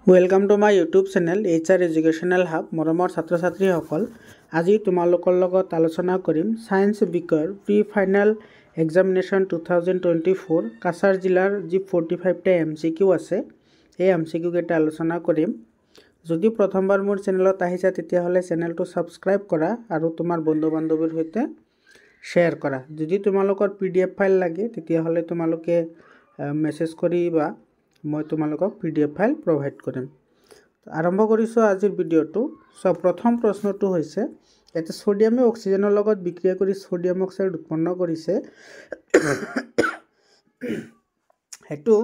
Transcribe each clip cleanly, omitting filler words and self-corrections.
Welcome to my YouTube channel HR educational hub मरমৰ ছাত্ৰ ছাত্ৰীসকল আজি তোমালোকৰ লগত আলোচনা কৰিম সায়েন্স বিকৰ প্ৰি ফাইনাল এক্সামিনেশন 2024 কাছাৰ জিলাৰ যি 45 টা MCQ আছে এই MCQ কেইটা আলোচনা কৰিম। যদি প্ৰথমবাৰ মোৰ চেনেলত আহিছা তেতিয়া হলে চেনেলটো সাবস্ক্ৰাইব কৰা আৰু তোমাৰ বন্ধু বান্ধৱীৰ সৈতে শ্বেয়াৰ কৰা। যদি তোমালোকৰ PDF ফাইল লাগে তেতিয়া হলে তোমালোকে মেছেজ কৰিবা, মই তোমালোকক PDF ফাইল প্ৰভাইড কৰিম। আৰম্ভ কৰিছো আজিৰ ভিডিওটো। প্ৰথম প্ৰশ্নটো হৈছে এতে সোডিয়ামে অক্সিজেনৰ লগত বিক্ৰিয়া কৰি সোডিয়াম অক্সাইড উৎপন্ন কৰিছে। হেতু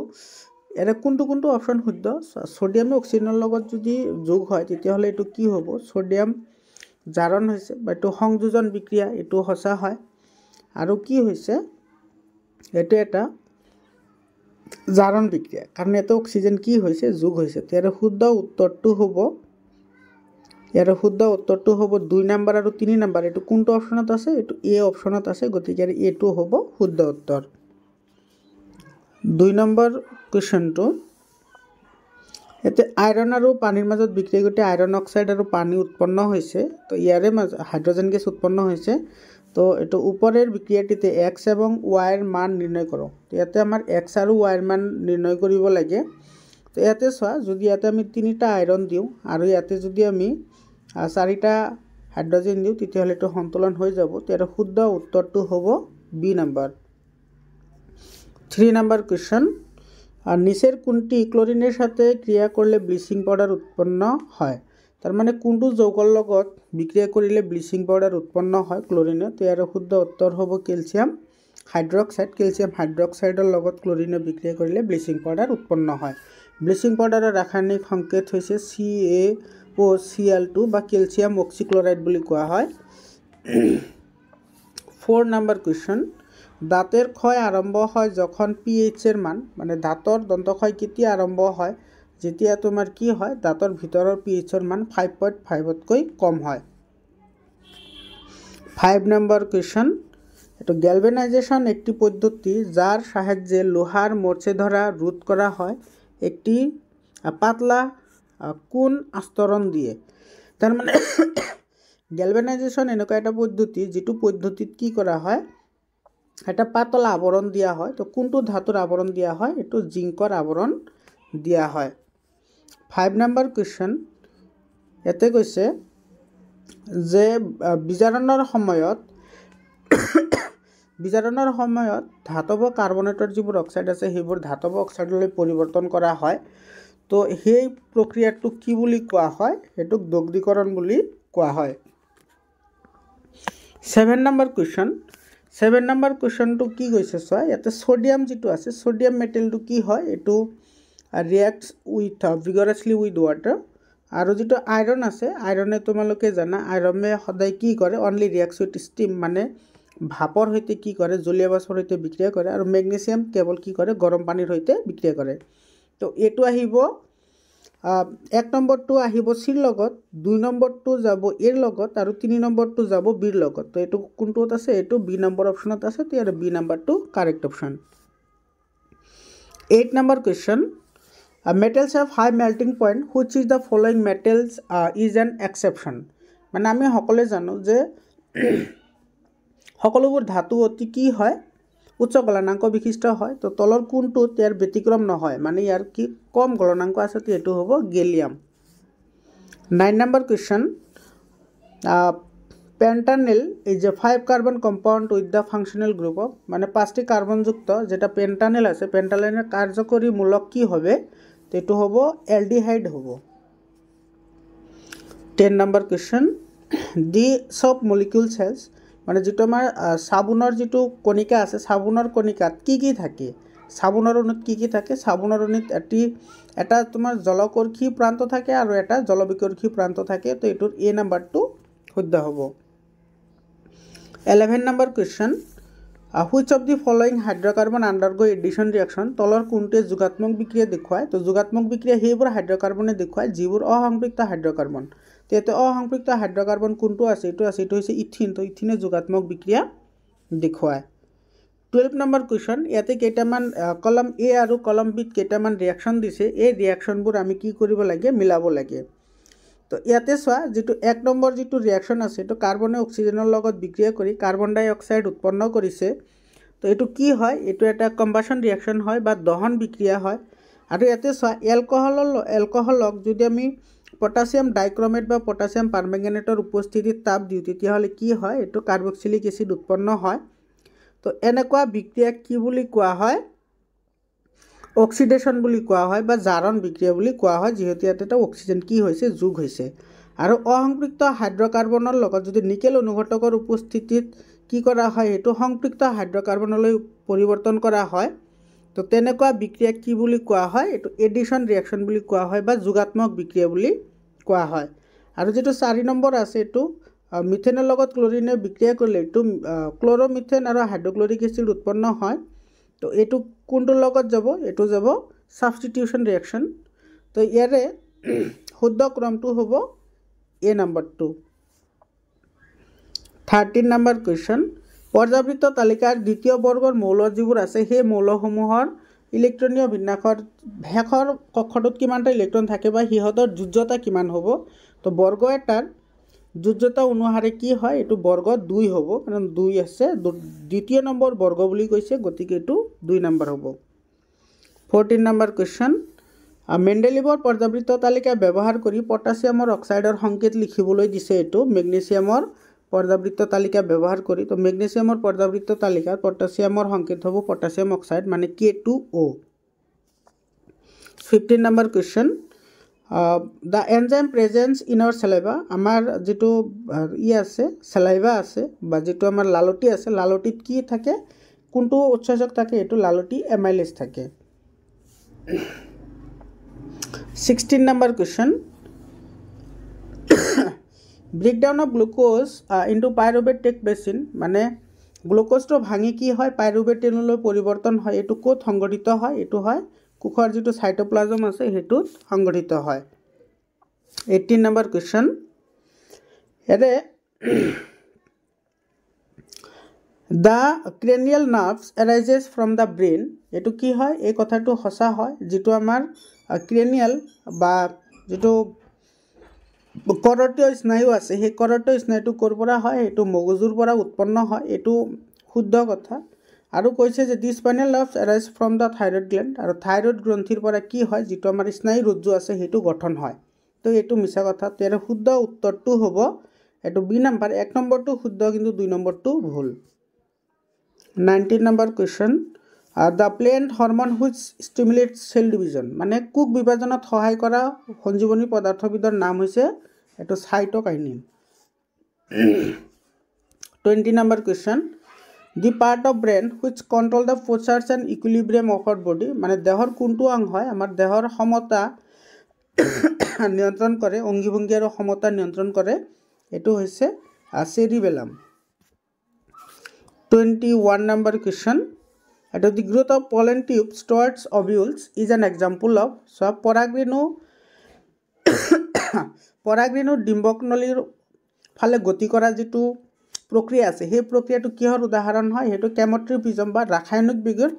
এৰে কোনটো অপচন শুদ্ধ? সোডিয়ামে অক্সিজেনৰ লগত যদি যোগ হয় তেতিয়া হলে এটো কি হ'ব? সোডিয়াম জাৰণ হৈছে বা এটো সংযোজন বিক্ৰিয়া, এটো সঁচা হয়। আৰু কি হৈছে এটো এটা জারণ বিক্রিয়া, কারণ এত অক্সিজেন কি হয়েছে যোগ হয়েছে। তো এর শুদ্ধ উত্তরটো হব 2 নাম্বার আর 3 নাম্বার। এটো কোনটো অপশনত আছে? এটো এ অপশনত আছে, গতিকে এটো হব শুদ্ধ উত্তর। 2 নম্বৰ কোৱেশ্চনটো এতে আয়ৰন আৰু পানীৰ মাজত বিক্ৰিয়া ঘটি আয়ৰন অক্সাইড আৰু পানী উৎপন্ন হৈছে। তো ইয়াৰে হাইড্রোজেন গ্যাস উৎপন্ন হৈছে। তো এটো উপরের বিক্রিয়াটিতে x এবং y এর মান নির্ণয় করো। তো ইয়াতে আমার x আর y এর মান নির্ণয় করিব লাগে। তো ইয়াতে চোৱা, যদি ইয়াতে আমি 3টা আয়ৰন দিওঁ আৰু ইয়াতে যদি আমি 4টা হাইড্রোজেন দিওঁ তেতিয়া হলে এটো সন্তুলন হৈ যাব। তো এর শুদ্ধ উত্তরটো হ'ব বি নাম্বার। 3 নাম্বার কোয়েশ্চন, আর নিচের কোনটি ক্লোরিনের সাথে ক্রিয়া করলে ব্লিচিং পাউডার উৎপন্ন হয়? তার মানে কোনটো যৌগৰ লগত বিক্ৰিয়া কৰিলে ব্লিচিং পাউডাৰ উৎপন্ন হয় ক্লোৰিনে? তো ইয়াৰ শুদ্ধ উত্তৰ হ'ব ক্যালসিয়াম হাইড্ৰক্সাইড। ক্যালসিয়াম হাইড্ৰক্সাইডৰ লগত ক্লোৰিনে বিক্ৰিয়া কৰিলে ব্লিচিং পাউডাৰ উৎপন্ন হয়। ব্লিচিং পাউডাৰৰ ৰাসায়নিক সংকেত হৈছে CaOCl2 বা ক্যালসিয়াম অক্সিক্লোৰাইড বুলি কোৱা হয়। 4 নাম্বাৰ কোয়েশ্চন, দাঁতেৰ ক্ষয় আৰম্ভ হয় যখন pH এৰ মান, মানে দাঁতৰ দন্তক্ষয় কেতিয়া আৰম্ভ হয়? যেতিয়া তোমাৰ কি হয় দাঁতৰ ভিতৰৰ pH এর মান 5.5তকৈ কম হয়। 5 নাম্বার কোয়েশ্চন, এটো গ্যালভানাইজেশন একটি পদ্ধতি যার সাহায্যে লোহার মরচে ধরা রোধ করা হয় একটি পাতলা কোন আস্তরণ দিয়ে। তার মানে গ্যালভানাইজেশন এনেকুৱা এটা পদ্ধতি যেটো পদ্ধতিত কি কৰা হয়, এটা পাতলা আবৰণ দিয়া হয়। তো কোনটো ধাতুৰ আবৰণ দিয়া হয়? এটো জিংকৰ আবৰণ দিয়া হয়। 5 নাম্বাৰ কোয়েশ্চন, এতে কৈছে যে বিজাৰণৰ সময়ত ধাতব কাৰ্বনেটৰ যিবোৰ অক্সাইড আছে সেইবোৰ ধাতব অক্সাইডলৈ পৰিৱৰ্তন কৰা হয়। তো সেই প্ৰক্ৰিয়াটো কি বুলি কোৱা হয়? এটোক দগ্ধীকৰণ বুলি কোৱা হয়। 7 নাম্বাৰ কোয়েশ্চন, 7 নাম্বাৰ কোয়েশ্চনটো কি কৈছে চোৱা, ইয়াতে সোডিয়াম যেটো আছে সোডিয়াম মেটেলটো কি হয়? এটো reacts with vigorously with water। আৰু যেটো আয়ৰন আছে আয়ৰনে তোমালোকে জানা আয়ৰনে সদায় কি কৰে? অনলি reacts with steam, মানে ভাপৰ সৈতে কি কৰে? জলীয় বাষ্পৰ সৈতে বিক্ৰিয়া কৰে। আৰু ম্যাগনেসিয়াম কেৱল কি কৰে? গৰম পানীৰ সৈতে বিক্ৰিয়া কৰে। তো এটো আহিব 1 নম্বৰটো আহিব সিৰ লগত, 2 নম্বৰটো যাব এৰ লগত আৰু 3 নম্বৰটো যাব বিৰ লগত। তো এটো কোনটোত আছে? এটো বি নম্বৰ অপশনত আছে। তো ইয়াৰ বি নম্বৰটো correct option. 8 number question, metals have high melting point, which is the following metals is an exception। মানে আমি সকলে জানো যে সকলোবোৰ ধাতু অতি কি হয়? উচ্চ গলনাঙ্ক বিশিষ্ট হয়। তো তলৰ কোনটো ইয়াৰ ব্যতিক্ৰম নহয়, মানে ইয়াৰ কি কম গলনাঙ্ক আছে, তো এটো হ'ব gallium. 9 number question, pentanal is a 5 carbon compound with the functional group of, মানে 5টি কার্বনযুক্ত যেটা পেন্টানিল আছে, পেন্টানিলের কার্যকরী মূলক কি হবে? তো এটো হবো অ্যালডিহাইড হবো। 10 নাম্বার কোয়েশ্চন, দি সব মলিকিউল সেলস, মানে যেটো আমার সাবুনৰ যেটো কণিকা আছে সাবুনৰ কণিকাত কি কি থাকে? সাবুনৰ অণুত কি কি থাকে? সাবুনৰ অণুত এটা তোমাৰ জলকৰ্ষী প্ৰান্ত থাকে আৰু এটা জলবিকৰ্ষী প্ৰান্ত থাকে। তো এটোৰ এ নাম্বাৰটো শুদ্ধ হ'ব। 11 number question, which of the following hydrocarbon undergo addition reaction? তলৰ কোনটোৱে যোগাত্মক বিক্ৰিয়া দেখুৱায়? তো যোগাত্মক বিক্ৰিয়া সেইবোৰ হাইড্ৰোকাৰ্বনে দেখুৱায় যিবোৰ অসম্পৃক্ত হাইড্রোকার্বন। তো এতে অসম্পৃক্ত হাইড্রোকার্বন কোনটো আছে? এটো আছে, এটো হৈছে ইথিন। তো ইথিনে যোগাত্মক বিক্রিয়া দেখুৱায়। 12 নম্বৰ কুৱেশ্যন ইয়াতে কেইটামান কলম এ আৰু কলম বিত কেইটামান ৰিয়াকশ্যন দিছে এই ৰিয়াকশ্যনবোৰ আমি কি কৰিব লাগে মিলাব লাগে তো ইয়াতে চোৱা যেটো 1 নম্বৰ যেটো ৰিয়াকশ্যন আছে তো কাৰ্বনে অক্সিজেনৰ লগত বিক্ৰিয়া কৰি কাৰ্বন ডাই অক্সাইড উৎপন্ন কৰিছে তো এটো কি হয় এটো এটা কম্বাসন ৰিয়াকশ্যন হয় বা দহন বিক্ৰিয়া হয় আৰু ইয়াতে চোৱা এলকহলক যদি আমি পটাছিয়াম ডাইক্ৰোমেট বা পটাছিয়াম পাৰম্যাঙ্গানেটৰ উপস্থিতিত তাপ দিওঁ তেতিয়াহ'লে কি হয় এটো কাৰ্বক্সিলিক এসিড উৎপন্ন হয় তো এনেকুৱা বিক্ৰিয়াক কি বুলি কোৱা হয় অক্সিডেশন বুলি কোৱা হয় বা জাৰণ বিক্ৰিয়া বুলি কোৱা হয় যেহেতু ইয়াতে এটা অক্সিজেন কি হৈছে যোগ হৈছে আৰু অসংপৃক্ত হাইড্ৰকাৰ্বনৰ লগত যদি নিকেল অনুঘটকৰ উপস্থিতিত কি কৰা হয় এটো সংপৃক্ত হাইড্ৰকাৰ্বনলৈ পৰিৱৰ্তন কৰা হয় তো তেনেকুৱা বিক্ৰিয়াক কি বুলি কোৱা হয় এটো এডিশন ৰিয়াকশ্যন বুলি কোৱা হয় বা যোগাত্মক বিক্ৰিয়া বুলি কোৱা হয় আৰু যেটো 4 নম্বৰ আছে এটো মিথেনৰ লগত ক্লোৰিনে বিক্ৰিয়া কৰিলে এটো ক্লোৰোমিথেন আৰু হাইড্ৰক্লোৰিক এসিড উৎপন্ন হয় তো এটো কোনটোৰ লগত যাব এটো যাব সাবস্টিটিউশন ৰিয়াকশ্যন তো ইয়াৰে শুদ্ধ ক্ৰমটো হ'ব এ নম্বৰটো 13 নম্বৰ কোৱেশ্চন পৰ্যাবৃত্ত তালিকাৰ দ্বিতীয় বৰ্গৰ মৌল যিবোৰ আছে সেই মৌলসমূহৰ ইলেক্ট্ৰনীয় বিন্যাসৰ শেষৰ কক্ষটোত কিমানটা ইলেক্ট্ৰন থাকে বা হিহতৰ যোজ্যতা কিমান হ'ব তো বৰ্গ এটাৰ যোজ্যতা অনুসাৰে কি হয় এটো বৰ্গ 2 হ'ব কাৰণ 2 আছে দ্বিতীয় নম্বৰ বৰ্গ বুলি কৈছে গতিকে এটো 2 নম্বৰ হ'ব 14 নম্বৰ কোৱেশ্চন মেন্ডেলিভৰ পৰ্যাবৃত্ত তালিকা ব্যৱহাৰ কৰি পটাছিয়ামৰ অক্সাইডৰ সংকেত লিখিবলৈ দিছে এটো মেগনেছিয়ামৰ পৰ্যাবৃত্ত তালিকা ব্যৱহাৰ কৰি তো মেগনেছিয়ামৰ পৰ্যাবৃত্ত তালিকাত পটাছিয়ামৰ সংকেত হ'ব পটাছিয়াম অক্সাইড মানে K2O 15 number question the enzyme presence in our saliva আমাৰ যেটো ই আছে saliva আছে বা যেটো আমাৰ লালটি আছে লালটিত কি থাকে কোনটো উৎসেচক থাকে এটো লালটি এমাইলেজ থাকে 16 number question breakdown of glucose into pyruvate take place in মানে গ্লুকোজটো ভাঙি কি হয় পাইৰুভেটেনলৈ পৰিৱৰ্তন হয় এটো কোত সংগঠিত হয় এটো হয় কোষৰ যেটো সাইটোপ্লাজম আছে হেতুত সংগঠিত হয় 18 number question array the cranial nerves arises from the brain এটো কি হয় এই কথাটো হসা হয় যেটো আমাৰ ক্ৰেনিয়াল বা যেটো কৰতীয় স্নায়ু আছে সেই কৰতীয় স্নায়ুটো কৰ পৰা হয় এটো মগজুৰ পৰা উৎপন্ন হয় এটো শুদ্ধ কথা আৰু কৈছে যে the spinal nerves arise from the thyroid gland আৰু থাইৰয়েড গ্ৰন্থিৰ পৰা কি হয় যেটো আমাৰ স্নায়ু ৰজ্জু আছে হেতু গঠন হয় তো এটো মিছা কথা তেৰ শুদ্ধ উত্তৰটো হ'ব এটো বি নম্বৰ 1 নম্বৰটো শুদ্ধ কিন্তু 2 নম্বৰটো ভুল 19 number question the plant hormone which stimulates cell division মানে কোষ বিভাজনত সহায় কৰা সঞ্জীৱনী পদাৰ্থবিধৰ নাম হৈছে এটো cytokinin 20 number question the part of brain which control the postures and equilibrium of our body মানে দেহৰ কোনটো অংগ হয় আমাৰ দেহৰ সমতা নিয়ন্ত্ৰণ কৰে অঙ্গিভঙ্গি আৰু সমতা নিয়ন্ত্ৰণ কৰে এটো হৈছে cerebellum 21 number question At the growth of pollen tubes towards ovules is an example of so পৰাগৰেণু ডিম্বকনলীৰ ফালে গতি কৰা যেটো প্ৰক্ৰিয়া আছে সেই প্ৰক্ৰিয়াটো কিহৰ উদাহৰণ হয় হেতু কেমোট্ৰিপিজম বা ৰাসায়নিক বিজ্ঞানৰ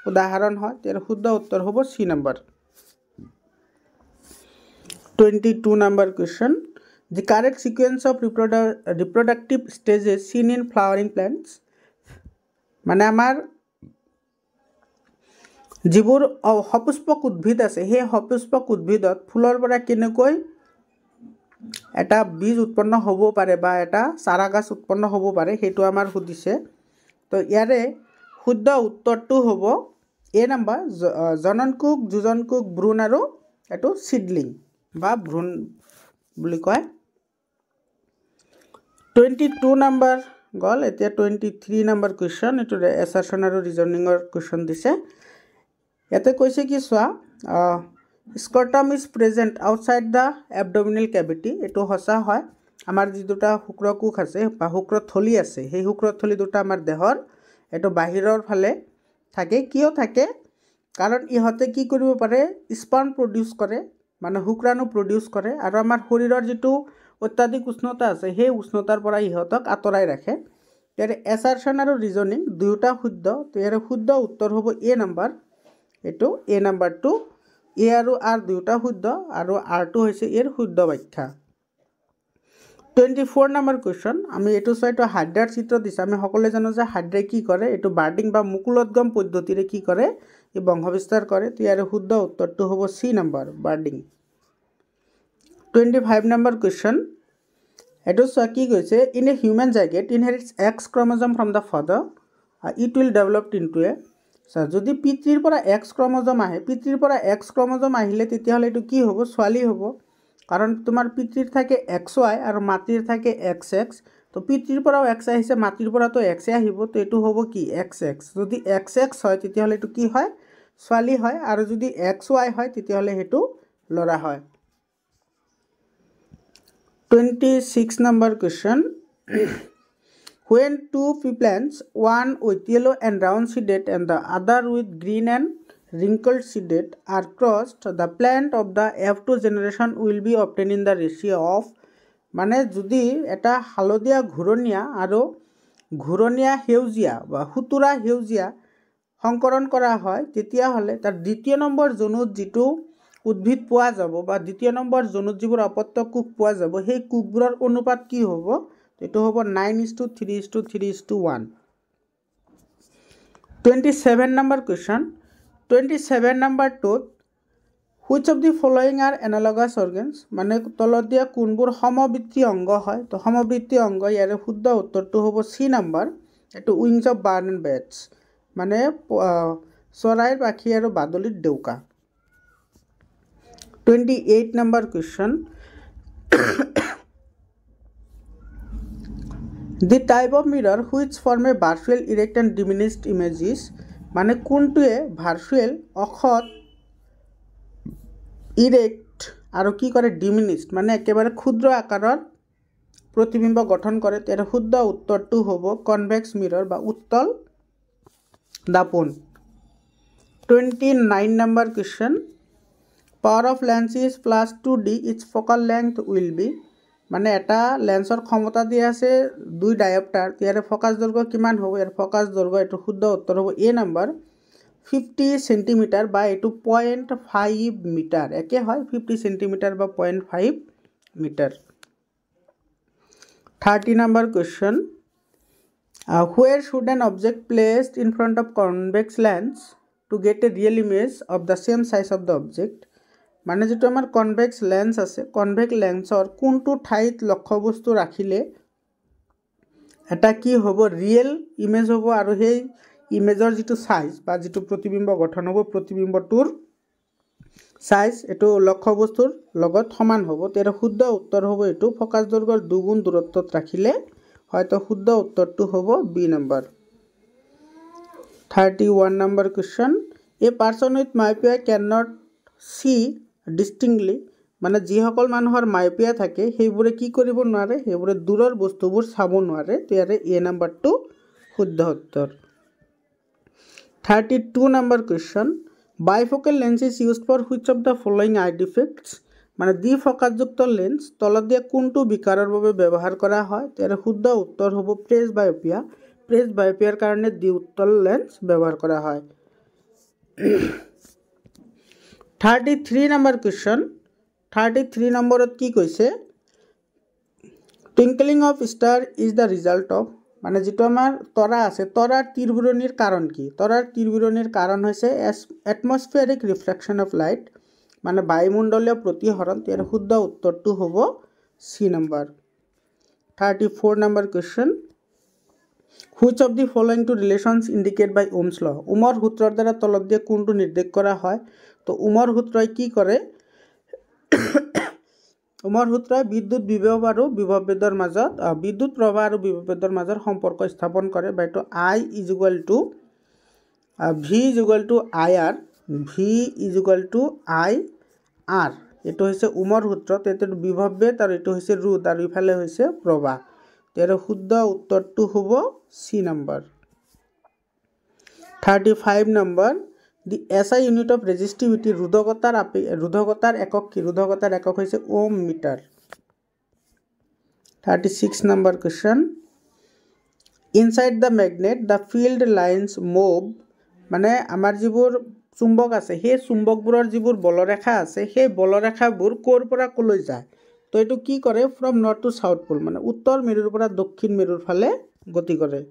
উদাহৰণ হয় তেৰ শুদ্ধ উত্তৰ হ'ব C number 22 number question the correct sequence of reproductive stages seen in flowering plants মানে আমাৰ যিবোৰ সপুষ্পক উদ্ভিদ আছে সেই সপুষ্পক উদ্ভিদত ফুলৰ পৰা কেনেকৈ এটা বীজ উৎপন্ন হ'ব পাৰে বা এটা চাৰা গছ উৎপন্ন হ'ব পাৰে হেতু আমাৰ সুধিছে তো ইয়াৰে শুদ্ধ উত্তৰটো হ'ব এ নম্বৰ জননকোষ যোজনকোষ ভ্ৰূণ আৰু এটো সিডলিং বা ভ্ৰূণ বুলি কয় 22 নম্বৰ গল এতিয়া 23 নম্বৰ কোৱেশ্চন এটো এসাৰশন আৰু ৰিজনিংৰ কোৱেশ্চন দিছে ইয়াতে কৈছে কি সোয়া scrotum is present outside the abdominal cavity এটো হসা হয় আমাৰ যি দুটা শুক্ৰকোষ আছে বা শুক্ৰথলি আছে সেই শুক্ৰথলি দুটা আমাৰ দেহৰ এটো বাহিৰৰ ফালে থাকে কিয় থাকে কাৰণ ইহতে কি কৰিব পাৰে স্পাৰ্ম প্ৰডিউস কৰে মানে শুক্ৰাণু প্ৰডিউস কৰে আৰু আমাৰ শৰীৰৰ যেটো অত্যাধিক উষ্ণতা আছে সেই উষ্ণতাৰ পৰা ইহতক আতৰাই ৰাখে ইয়াৰে এছাৰশ্যন আৰু ৰিজনিং দুয়োটা শুদ্ধ। তো ইয়াৰে শুদ্ধ উত্তৰ হ'ব এ নাম্বাৰ। এইটো এ নাম্বাৰটো এ আৰু আৰ দুয়োটা শুদ্ধ আৰু আৰটো হৈছে ইয়াৰ শুদ্ধ ব্যাখ্যা। 24 নম্বৰ কুৱেশ্যন, আমি এইটো চাইটো হাইড্ৰাৰ চিত্ৰ দিছে। আমি সকলোৱে জানো যে হাইড্ৰাই কি কৰে, এইটো বাৰ্ডিং বা মুকুলোদ্গম পদ্ধতিৰে কি কৰে, ই বংশবিস্তাৰ কৰে। তো ইয়াৰে শুদ্ধ উত্তৰটো হ'ব C number, budding. 25 number question, এইটো চোৱা কি কৈছে, in a human zygote inherits X chromosome from the father, it will developed into a. যদি পিতৃৰ পৰা এক্স ক্ৰমোজম আহে, পিতৃৰ পৰা এক্স ক্ৰমোজম আহিলে তেতিয়াহ'লে এইটো কি হ'ব, ছোৱালী হ'ব। কাৰণ তোমাৰ পিতৃৰ থাকে এক্স ৱাই আৰু মাতৃৰ থাকে এক্স এক্স। তো পিতৃৰ পৰাও এক্স আহিছে, মাতৃৰ পৰাতো এক্সে আহিব। তো এইটো হ'ব কি, এক্স এক্স। যদি এক্স এক্স হয় তেতিয়াহ'লে এইটো কি হয়, ছোৱালী হয়। আৰু যদি এক্স ৱাই হয় তেতিয়াহ'লে সেইটো ল'ৰা হয়। 26 number question, when two peplants, one with yellow and round seeded and the other with green and wrinkled seeded are crossed, the plant of the F2 generation will be obtained in the ratio of, মানে যদি এটা হালধীয়া ঘূৰণীয়া আৰু ঘূৰণীয়া সেউজীয়া বা সুতুৰা সেউজীয়া সংকৰণ কৰা হয় তেতিয়াহ'লে তাৰ দ্বিতীয় নম্বৰ জনুত যিটো উদ্ভিদ পোৱা যাব বা দ্বিতীয় নম্বৰ জনুত যিবোৰ অপত্য কোষ পোৱা যাব, সেই কোষবোৰৰ অনুপাত কি হ'ব, এইটো হ'ব 9:3:3:1। 27 নম্বৰ কুৱেশ্যন, 27 নম্বৰটোত which of the following are analogous organs, মানে তলত দিয়া কোনবোৰ সমবৃত্তি অংগ হয়। তো সমবৃত্তি অংগ, ইয়াৰে শুদ্ধ উত্তৰটো হ'ব চি নম্বৰ, এইটো wings of bird and bats, মানে চৰাইৰ পাখি আৰু বাদুলিৰ ডেউকা। 28 number question, the type of mirror which form a virtual erect and diminished images, মানে কোনটোৱে ভাৰ্চুৱেল অসৎ ইৰেক্ট আৰু কি কৰে, ডিমিনিছড মানে একেবাৰে ক্ষুদ্ৰ আকাৰৰ প্ৰতিবিম্ব গঠন কৰে। ইয়াৰ শুদ্ধ উত্তৰটো হ'ব কনভেক্স মিৰৰ বা উত্তল দাপোন। 29 number question, power of lens is +2D, its focal length will be, মানে এটা লেন্সৰ ক্ষমতা দিয়া আছে 2 ডায়প্টাৰ, ইয়াৰে ফ'কাছ দৈৰ্ঘ্য কিমান হ'ব, ইয়াৰ ফ'কাছ দৈৰ্ঘ্য এইটো শুদ্ধ উত্তৰ হ'ব এ নম্বৰ 50 চেণ্টিমিটাৰ বা এইটো 0.5 মিটাৰ, একে হয় 50 চেণ্টিমিটাৰ বা 0.5 মিটাৰ। 30 নম্বৰ question, where should an object placed in front of convex lens to get a real image of the same size of the object, মানে যিটো আমাৰ কনভেক্স লেন্স আছে, কনভেক্স লেন্সৰ কোনটো ঠাইত লক্ষ্যবস্তু ৰাখিলে এটা কি হ'ব, ৰিয়েল ইমেজ হ'ব আৰু সেই ইমেজৰ যিটো চাইজ বা যিটো প্ৰতিবিম্ব গঠন হ'ব, প্ৰতিবিম্বটোৰ চাইজ এইটো লক্ষ্যবস্তুৰ লগত সমান হ'ব। তাৰ শুদ্ধ উত্তৰ হ'ব এইটো ফ'কাছ দৈৰ্ঘ্যৰ 2 গুণ দূৰত্বত ৰাখিলে হয়তো শুদ্ধ উত্তৰটো হ'ব B number. 31 number question, a person with myopia can not see distinctly, মানে যিসকল মানুহৰ মাইপিয়া থাকে সেইবোৰে কি কৰিব নোৱাৰে, সেইবোৰে দূৰৰ বস্তুবোৰ চাব নোৱাৰে। ইয়াৰে এ নম্বৰটো শুদ্ধ উত্তৰ। 32 number question, bifocal lens is used for which of the following eye defects, মানে দ্বিফকাযুক্ত লেন্স তলত দিয়া কোনটো বিকাৰৰ বাবে ব্যৱহাৰ কৰা হয়। ইয়াৰে শুদ্ধ উত্তৰ হ'ব প্ৰেছ বায়োপিয়া, প্ৰেছ বায়োপিয়াৰ কাৰণে দ্বিউত্তল লেন্স ব্যৱহাৰ কৰা হয়। 33 নম্বৰ কুৱেশ্যন, 33 নম্বৰত কি কৈছে, twinkling of star is the result of, মানে যিটো আমাৰ তৰা আছে, তৰাৰ তীৰবিৰণিৰ কাৰণ কি, তৰাৰ তীৰবিৰণিৰ কাৰণ হৈছে এটমস্ফিয়াৰিক ৰিফ্লেকশ্যন অফ লাইট, মানে বায়ুমণ্ডলীয় প্ৰতিসৰণ। ইয়াৰ শুদ্ধ উত্তৰটো হ'ব চি নম্বৰ। 34 নম্বৰ question, which of the following two relations indicate by Ohm's law, ওমৰ সূত্ৰৰ দ্বাৰা তলত দিয়ে কোনটো নিৰ্দেশ কৰা হয়। তো ওমৰ সূত্ৰই কি কৰে, ওমৰ সূত্ৰই বিদ্যুৎ বিভৱ আৰু বিভৱভেদৰ মাজত, বিদ্যুৎ প্ৰবাহ আৰু বিভৱভেদৰ মাজৰ সম্পৰ্ক স্থাপন কৰে। বা এইটো I = V = IR, V = IR, এইটো হৈছে ওমৰ সূত্ৰ। এইটো বিভৱভেদ আৰু এইটো হৈছে ৰোধ আৰু ইফালে হৈছে প্ৰবাহ। ইয়াৰ শুদ্ধ উত্তৰটো হ'ব C number. 35 number, the SI unit of resistivity, ৰোধকতাৰ একক কি, ৰোধকতাৰ একক হৈছে ohm metre. 36 number question, inside the magnet the field lines move মানে আমাৰ যিবোৰ চুম্বক আছে সেই চুম্বকবোৰৰ যিবোৰ বলৰেখা আছে সেই বলৰেখাবোৰ ক'ৰ পৰা ক'লৈ যায় তো এইটো কি কৰে from north to south pole মানে উত্তৰ মেৰুৰ পৰা দক্ষিণ মেৰুৰ ফালে গতি কৰে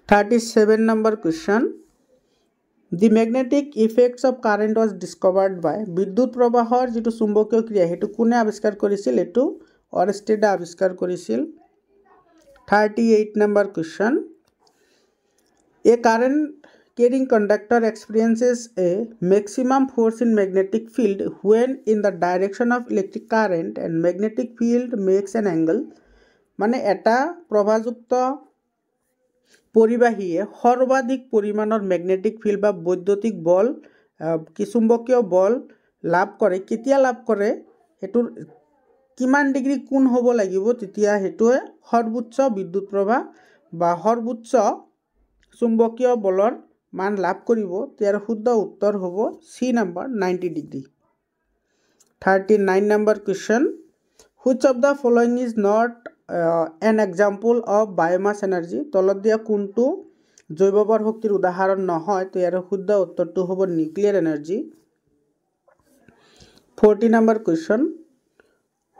37 number question the magnetic effects of current was discovered by বিদ্যুৎ প্ৰবাহৰ যিটো চুম্বকীয় ক্ৰিয়া সেইটো কোনে আৱিষ্কাৰ কৰিছিল এইটো অৰষ্টেডে আৱিষ্কাৰ কৰিছিল 38 number question A current carrying conductor experiences a maximum force in magnetic field when in the direction of electric current and magnetic field makes an angle মানে এটা প্ৰবাহযুক্ত পৰিবাহীয়ে সৰ্বাধিক পৰিমাণৰ ম্যাগনেটিক ফিল্ড বা বৈদ্যুতিক বল কি চুম্বকীয় বল লাভ কৰে কেতিয়া লাভ কৰে হেতুৰ কিমান ডিগ্ৰী কোণ হ'ব লাগিব তেতিয়া হেতুৱে সৰ্বোচ্চ বিদ্যুৎ প্ৰবাহ বা সৰ্বোচ্চ চুম্বকীয় বলৰ মান লাভ কৰিব ইয়াৰ শুদ্ধ উত্তৰ হ'ব C number 90 degree 39 number question which of the following is not an example of biomass energy তলত দিয়া কোনটো জৈৱবৰ শক্তিৰ উদাহৰণ নহয় তো ইয়াৰ শুদ্ধ উত্তৰটো হ'ব nuclear energy 40 number question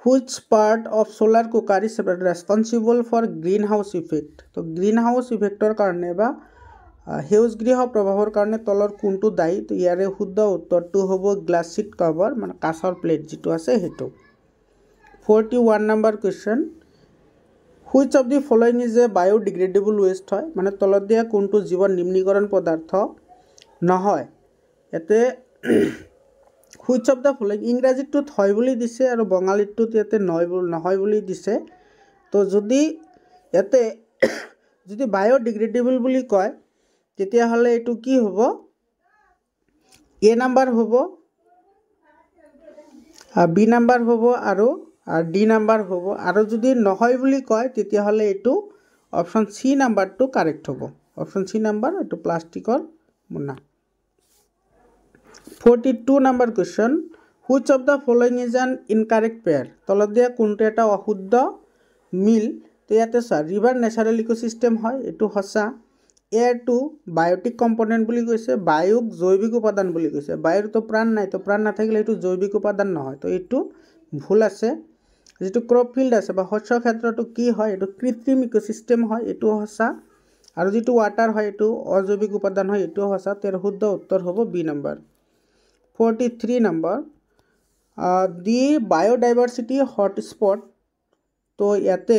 which part of solar cooker is responsible for greenhouse effect তো greenhouse effector কাৰণে বা হেউজ গৃহ প্ৰভাৱৰ কাৰণে তলৰ কোনটো দায়ী তো ইয়াৰে শুদ্ধ উত্তৰটো হ'ব গ্লাছ শীট কভাৰ মানে কাঁচৰ প্লেট যেটো আছে হেতু 41 number question which of the following is a biodegradable waste হয় মানে তলত দিয়া কোনটো জীৱ নিম্নীকৰণ পদাৰ্থ নহয় এতে which of the following ইংৰাজীটোত হয় বুলি দিছে আৰু বঙালীটোত ইয়াতে নহয় বুলি দিছে তো যদি ইয়াতে যদি বায়োডিগ্ৰেডেবল বুলি কয় তেতিয়া হলে এটো কি হ'ব এ নাম্বাৰ হ'ব বি নাম্বাৰ হ'ব আৰু ডি নাম্বাৰ হ'ব আৰু যদি নহয় বুলি কয় তেতিয়া হলে এটো অপচন সি নাম্বাৰটো কাৰেক্ট হ'ব অপচন সি নাম্বাৰ এটো প্লাষ্টিকৰ মুনা 42 number question which of the following is an incorrect pair তলত দিয়া কোনটো এটা অশুদ্ধ মিল তো ইয়াতে ৰিভাৰ ন্যাচাৰাল ইকোসিস্টেম হয় এটো হসা এয়াৰ টু বায়োটিক কম্পোনেন্ট বুলি কৈছে বায়ুক জৈৱিক উপাদান বুলি কৈছে বায়ুৰ তো প্ৰাণ নাই তো প্ৰাণ নাথাকিলে এটো জৈৱিক উপাদান নহয় তো এটো ভুল আছে যেটো ক্ৰপ ফিল্ড আছে বা শস্য ক্ষেত্ৰটো কি হয় এটো কৃত্ৰিম ইকোসিস্টেম হয় এটো হসা আৰু যেটো ওয়াটাৰ হয় এটো অজৈৱিক উপাদান হয় এটো হসা তেৰ শুদ্ধ উত্তৰ হ'ব B number 43 number the biodiversity hotspot তো ইয়াতে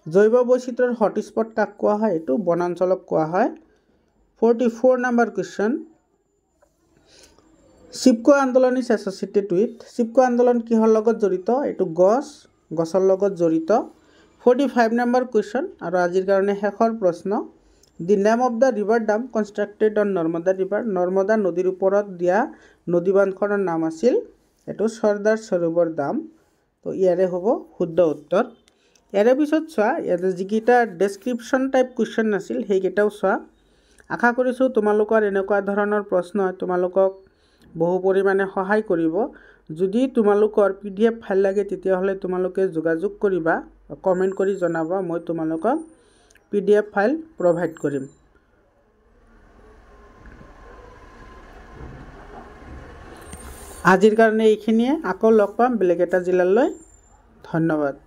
জৈৱ বৈচিত্ৰৰ হটস্পট কাক কোৱা হয় এটো বনাঞ্চলক কোৱা হয় 44 number question চিপকো আন্দোলন is associated with চিপকো আন্দোলন কিহৰ লগত জড়িত এটো গছৰ লগত জড়িত 45 number question আৰু আজিৰ কাৰণে শেষৰ প্ৰশ্ন The name of the river dam constructed on Narmada river Narmada নদীৰ ওপৰত দিয়া নদীবান্ধখনৰ নাম আছিল এটো সৰদাৰ সৰোবৰ দাম তো ইয়াৰে হ'ব শুদ্ধ উত্তৰ ইয়াৰে পিছত চোৱা ইয়াতে যিকিটা ডেসক্ৰিপচন টাইপ কোৱেশ্চন আছিল হেইকেটাও চোৱা আশা কৰিছো তোমালোকৰ এনেকুৱা ধৰণৰ প্ৰশ্ন তোমালোকক বহু পৰিমাণে সহায় কৰিব যদি তোমালোকৰ পিডিএফ ফাইল লাগে তেতিয়া হলে তোমালোকে যোগাযোগ কৰিবা কমেন্ট কৰি জনাবা মই তোমালোকক PDF ফাইল প্ৰভাইড কৰিম আজিৰ কাৰণে এইখিনিয়ে আকৌ লগ পাম বেলেগ এটা জিলালৈ ধন্যবাদ